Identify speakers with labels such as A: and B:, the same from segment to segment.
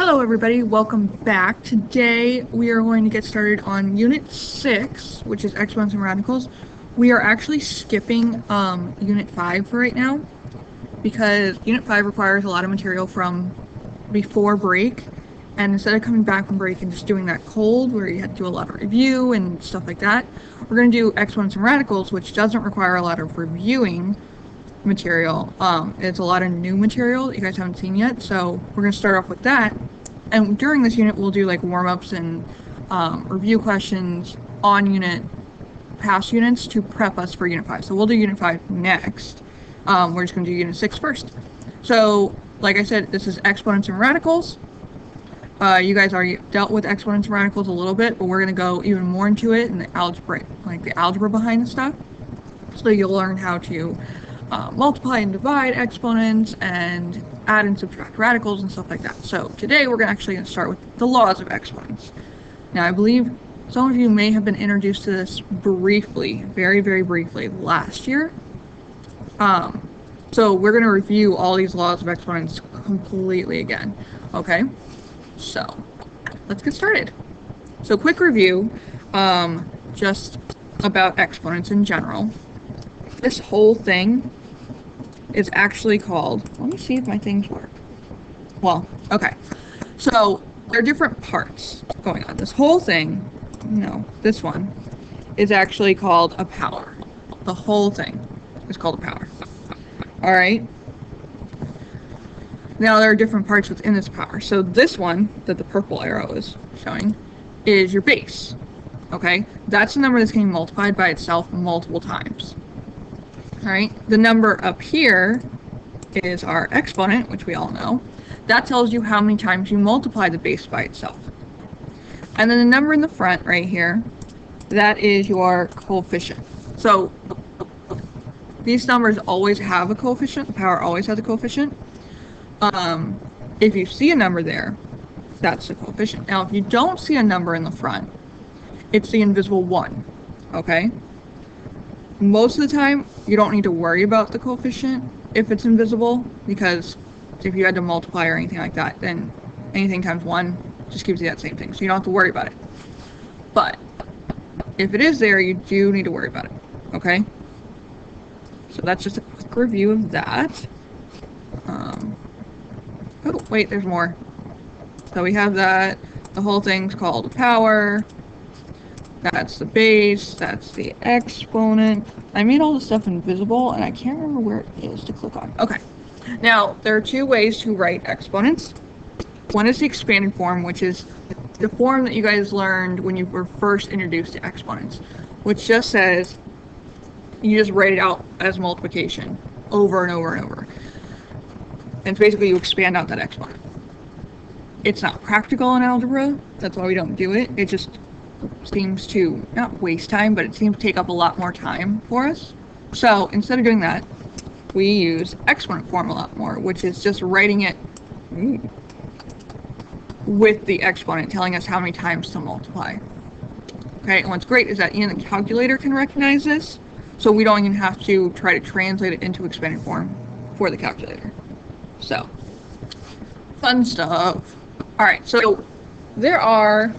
A: Hello everybody, welcome back. Today we are going to get started on Unit 6, which is Exponents and Radicals. We are actually skipping Unit 5 for right now, because Unit 5 requires a lot of material from before break, and instead of coming back from break and just doing that cold, where you have to do a lot of review and stuff like that, we're going to do Exponents and Radicals, which doesn't require a lot of reviewing material. It's a lot of new material that you guys haven't seen yet, so we're going to start off with that. And during this unit we'll do like warm-ups and review questions on past units to prep us for Unit 5. So we'll do Unit 5 next. We're just going to do Unit 6 first. So like I said, this is Exponents and Radicals. You guys already dealt with exponents and radicals a little bit, but we're going to go even more into it and the algebra behind the stuff. So you'll learn how to multiply and divide exponents and add and subtract radicals and stuff like that. So today we're actually going to start with the laws of exponents. Now I believe some of you may have been introduced to this briefly, very, very briefly last year. So we're going to review all these laws of exponents completely again. Okay, so let's get started. So quick review, just about exponents in general. This whole thing is actually called, let me see if my things work. Well, okay. So there are different parts going on. This whole thing, this one, is actually called a power. The whole thing is called a power. Alright? Now there are different parts within this power. So this one, that the purple arrow is showing, is your base. Okay? That's the number that's getting multiplied by itself multiple times. Alright, the number up here is our exponent, which we all know. That tells you how many times you multiply the base by itself. And then the number in the front right here, that is your coefficient. So these numbers always have a coefficient. The power always has a coefficient. If you see a number there, that's the coefficient. Now, if you don't see a number in the front, it's the invisible 1. Okay? Most of the time, you don't need to worry about the coefficient if it's invisible, because if you had to multiply or anything like that, then anything times 1 just gives you that same thing, so you don't have to worry about it. But if it is there, you do need to worry about it, okay? So that's just a quick review of that. Oh, wait, there's more. So we have that. The whole thing's called a power. That's the base, that's the exponent. I made all the stuff invisible and I can't remember where it is to click on. Okay, now there are two ways to write exponents. One is the expanded form, which is the form that you guys learned when you were first introduced to exponents, which just says, you just write it out as multiplication over and over and over. And basically you expand out that exponent. It's not practical in algebra, that's why we don't do it. It just seems to not waste time, but it seems to take up a lot more time for us. So instead of doing that, we use exponent form a lot more, which is just writing it with the exponent, telling us how many times to multiply. Okay, and what's great is that even the calculator can recognize this, so we don't even have to try to translate it into expanded form for the calculator. So, fun stuff. Alright, so there are,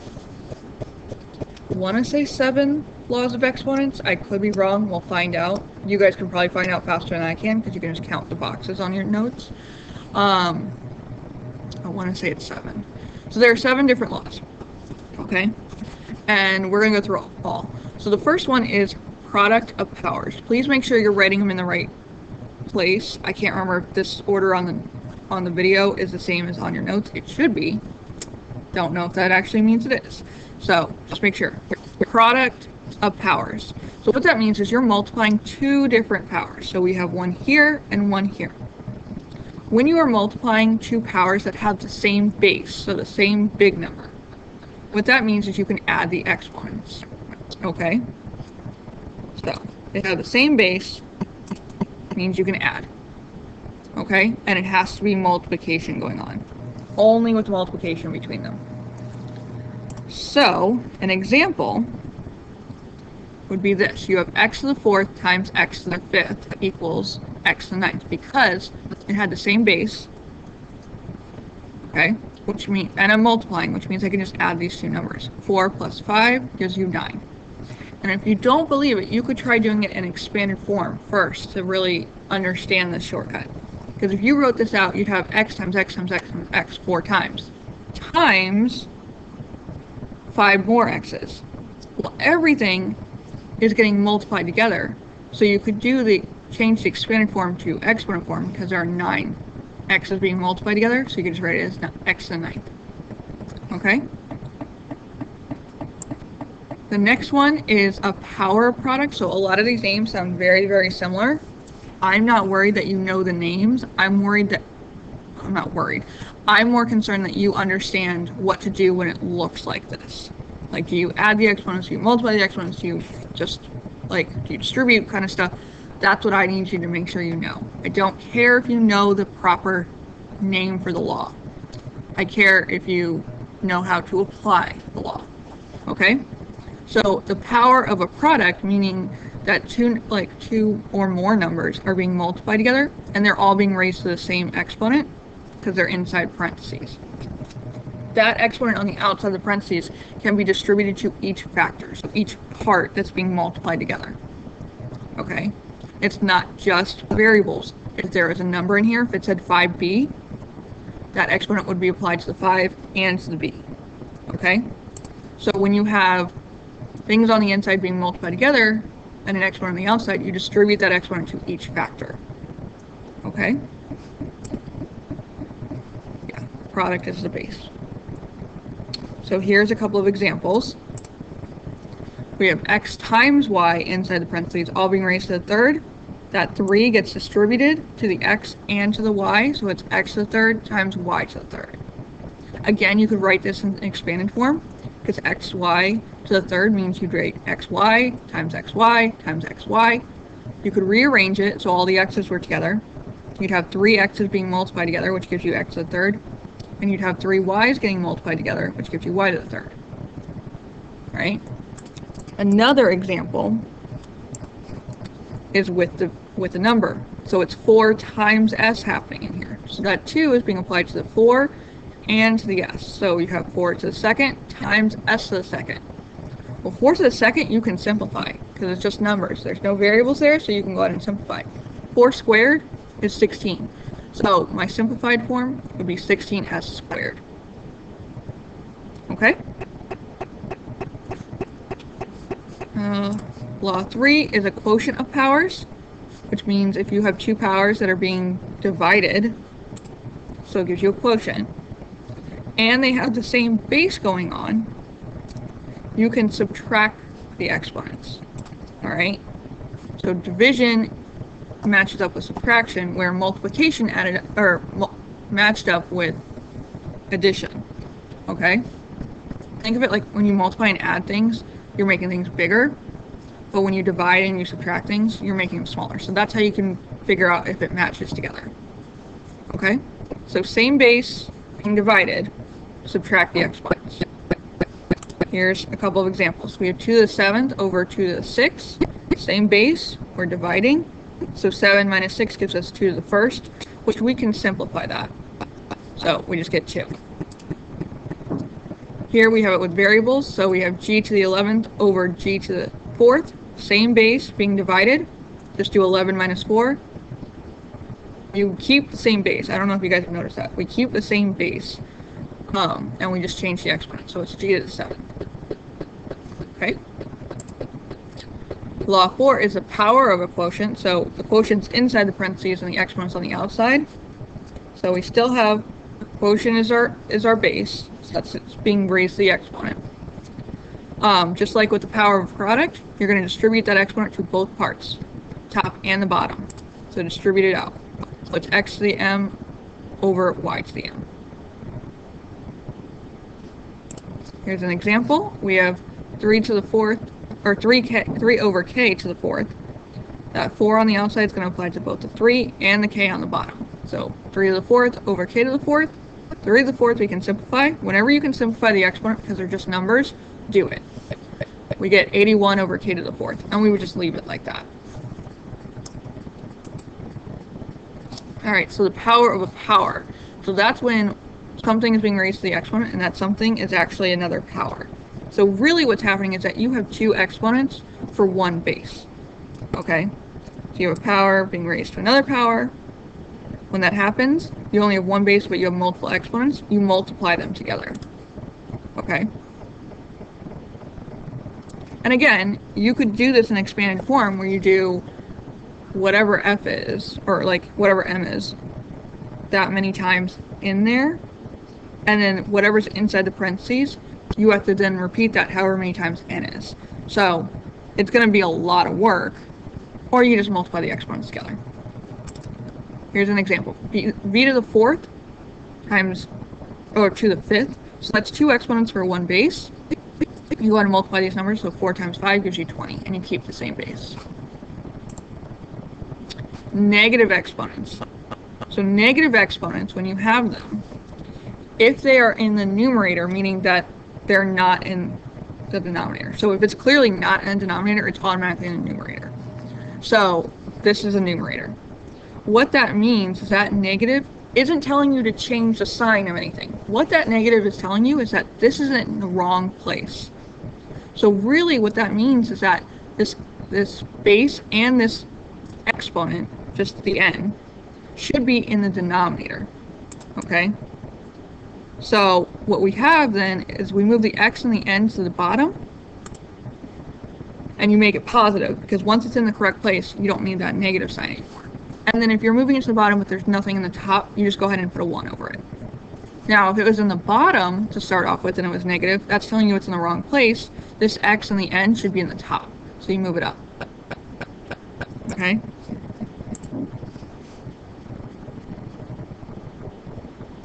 A: I want to say 7 laws of exponents. I could be wrong. We'll find out. You guys can probably find out faster than I can, because you can just count the boxes on your notes. I want to say it's 7. So there are 7 different laws. Okay? And we're going to go through all. So the first one is product of powers. Please make sure you're writing them in the right place. I can't remember if this order on the video is the same as on your notes. It should be. Don't know if that actually means it is. So just make sure. Product of powers. So what that means is you're multiplying 2 different powers. So we have one here and one here. When you are multiplying 2 powers that have the same base, so the same big number, what that means is you can add the exponents. Okay? So they have the same base, means you can add. Okay? And it has to be multiplication going on. Only with multiplication between them. So, an example would be this. You have x to the 4th times x to the 5th equals x to the 9th, because it had the same base, okay? which means, and I'm multiplying, which means I can just add these two numbers. 4 plus 5 gives you 9. And if you don't believe it, you could try doing it in expanded form first to really understand this shortcut. Because if you wrote this out, you'd have x times x times x times x 4 times 5 more x's. Well, everything is getting multiplied together. So you could change the expanded form to exponent form because there are 9 x's being multiplied together. So you can just write it as x to the 9th. Okay? The next one is a power product. So a lot of these names sound very, very similar. I'm not worried that you know the names. I'm more concerned that you understand what to do when it looks like this. Like, do you add the exponents, do you multiply the exponents, do you just, do you distribute kind of stuff? That's what I need you to make sure you know. I don't care if you know the proper name for the law. I care if you know how to apply the law. Okay? So the power of a product, meaning that two or more numbers are being multiplied together and they're all being raised to the same exponent because they're inside parentheses. That exponent on the outside of the parentheses can be distributed to each factor, so each part that's being multiplied together. Okay? It's not just variables. If there is a number in here, if it said 5b, that exponent would be applied to the 5 and to the b. Okay? So when you have things on the inside being multiplied together and an exponent on the outside, you distribute that exponent to each factor. Okay? Yeah, product is the base. So here's a couple of examples. We have x times y inside the parentheses, all being raised to the third. That 3 gets distributed to the x and to the y, so it's x to the third times y to the third. Again, you could write this in expanded form, because xy to the third means you'd write xy times xy times xy. You could rearrange it so all the x's were together. You'd have 3 x's being multiplied together, which gives you x to the third. And you'd have 3 y's getting multiplied together, which gives you y to the third. Right? Another example is with the number. So it's 4 times s happening in here. So that 2 is being applied to the 4 and to the s. So you have 4 to the second times s to the second. Well, 4 to the second you can simplify because it's just numbers. There's no variables there, so you can go ahead and simplify. 4 squared is 16. So my simplified form would be 16s squared. Okay? Law 3 is a quotient of powers, which means if you have two powers that are being divided, so it gives you a quotient, and they have the same base going on, you can subtract the exponents. Alright? So division matches up with subtraction, where multiplication matched up with addition. Okay? Think of it like when you multiply and add things, you're making things bigger, but when you divide and you subtract things, you're making them smaller. So that's how you can figure out if it matches together. Okay? So same base being divided, subtract the exponents. Here's a couple of examples. We have 2 to the 7th over 2 to the 6th. Same base, we're dividing. So 7 minus 6 gives us 2 to the 1st, which we can simplify that. So we just get 2. Here we have it with variables. So we have g to the 11th over g to the 4th. Same base being divided. Just do 11 minus 4. You keep the same base. I don't know if you guys have noticed that. We keep the same base. And we just change the exponent. So it's g to the 7th. Okay? Law 4 is the power of a quotient. So the quotient's inside the parentheses and the exponent's on the outside. So we still have quotient is our base. So that's it's being raised to the exponent. Just like with the power of a product, you're going to distribute that exponent to both parts, top and the bottom. So distribute it out. So it's x to the m over y to the m. Here's an example. We have 3 to the 4th, or 3 over k to the 4th. That 4 on the outside is going to apply to both the 3 and the k on the bottom. So 3 to the 4th over k to the 4th. 3 to the 4th we can simplify. Whenever you can simplify the exponent because they're just numbers, do it. We get 81 over k to the 4th, and we would just leave it like that. Alright, so the power of a power. So that's when something is being raised to the exponent, and that something is actually another power. So really what's happening is that you have two exponents for one base. Okay? So you have a power being raised to another power. When that happens, you only have one base, but you have multiple exponents. You multiply them together. Okay? And again, you could do this in expanded form where you do whatever f is, or like whatever m is, that many times in there, and then whatever's inside the parentheses, you have to then repeat that however many times n is. So it's going to be a lot of work, or you just multiply the exponents together. Here's an example. V to the fourth times, or to the fifth, so that's two exponents for one base. You want to multiply these numbers, so 4 times 5 gives you 20, and you keep the same base. Negative exponents. So negative exponents, when you have them, if they are in the numerator, meaning that they're not in the denominator. So if it's clearly not in the denominator, it's automatically in the numerator. So this is a numerator. What that means is that negative isn't telling you to change the sign of anything. What that negative is telling you is that this isn't in the wrong place. So really what that means is that this base and this exponent, just the n, should be in the denominator. Okay? So what we have then is we move the x and the n to the bottom, and you make it positive, because once it's in the correct place, you don't need that negative sign anymore. And then if you're moving it to the bottom but there's nothing in the top, you just go ahead and put a 1 over it. Now, if it was in the bottom to start off with and it was negative, that's telling you it's in the wrong place. This x and the n should be in the top. So you move it up. Okay?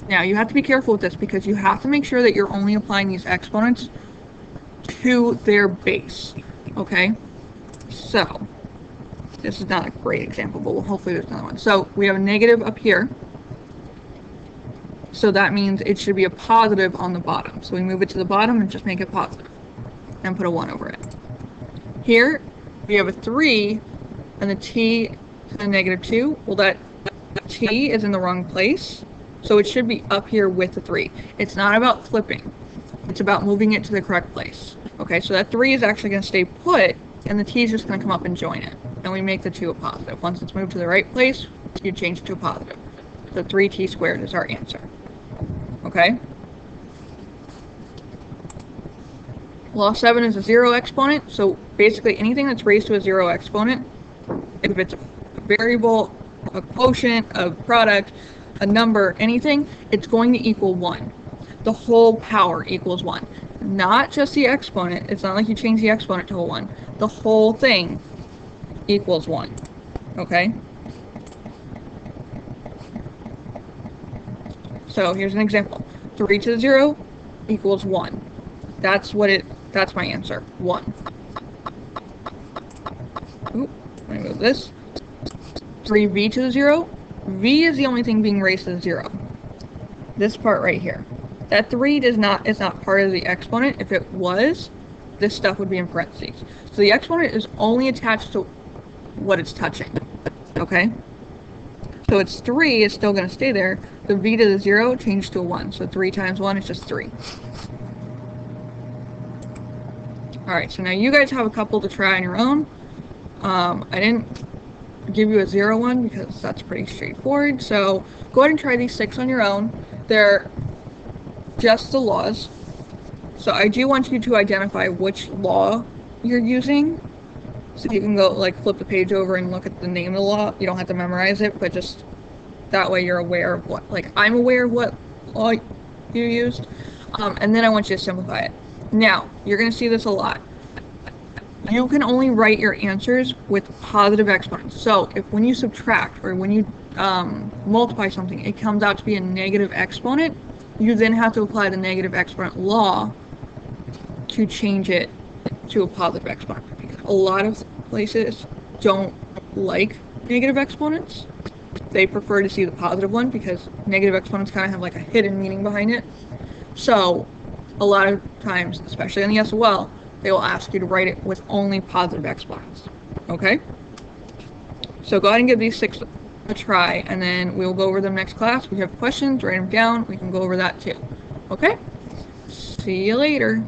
A: Now, you have to be careful with this because you have to make sure that you're only applying these exponents to their base. Okay? So, this is not a great example, but hopefully there's another one. So, we have a negative up here. So that means it should be a positive on the bottom. So we move it to the bottom and just make it positive. And put a 1 over it. Here, we have a 3 and the t to the negative 2. Well, that t is in the wrong place. So it should be up here with the 3. It's not about flipping. It's about moving it to the correct place. Okay, so that 3 is actually going to stay put, and the t is just going to come up and join it. And we make the 2 a positive. Once it's moved to the right place, you change it to a positive. So 3t squared is our answer. Okay? Law 7 is a 0 exponent, so basically anything that's raised to a 0 exponent, if it's a variable, a quotient, a product, a number, anything, it's going to equal 1. The whole power equals 1. Not just the exponent. It's not like you change the exponent to a 1. The whole thing equals 1. Okay? So here's an example. 3 to the 0 equals 1. That's my answer. 1. Oop, let me move this. 3v to the 0. V is the only thing being raised to the 0. This part right here. That 3 is not part of the exponent. If it was, this stuff would be in parentheses. So the exponent is only attached to what it's touching. Okay? So it's 3 is still going to stay there. The v to the 0 changed to a 1. So 3 times 1 is just 3. Alright, so now you guys have a couple to try on your own. I didn't give you a 0 one because that's pretty straightforward. So go ahead and try these 6 on your own. They're just the laws. So I do want you to identify which law you're using. So you can go flip the page over and look at the name of the law. You don't have to memorize it, but just that way you're aware of what, I'm aware of what law you used. And then I want you to simplify it. Now, you're going to see this a lot. You can only write your answers with positive exponents. So if when you subtract or when you multiply something, it comes out to be a negative exponent, you then have to apply the negative exponent law to change it to a positive exponent. Because a lot of places don't like negative exponents. They prefer to see the positive one because negative exponents kind of have a hidden meaning behind it. So a lot of times, especially in the SOL, they will ask you to write it with only positive exponents. Okay? So go ahead and give these 6 a try, and then we'll go over them next class. If you have questions, write them down. We can go over that too. Okay? See you later.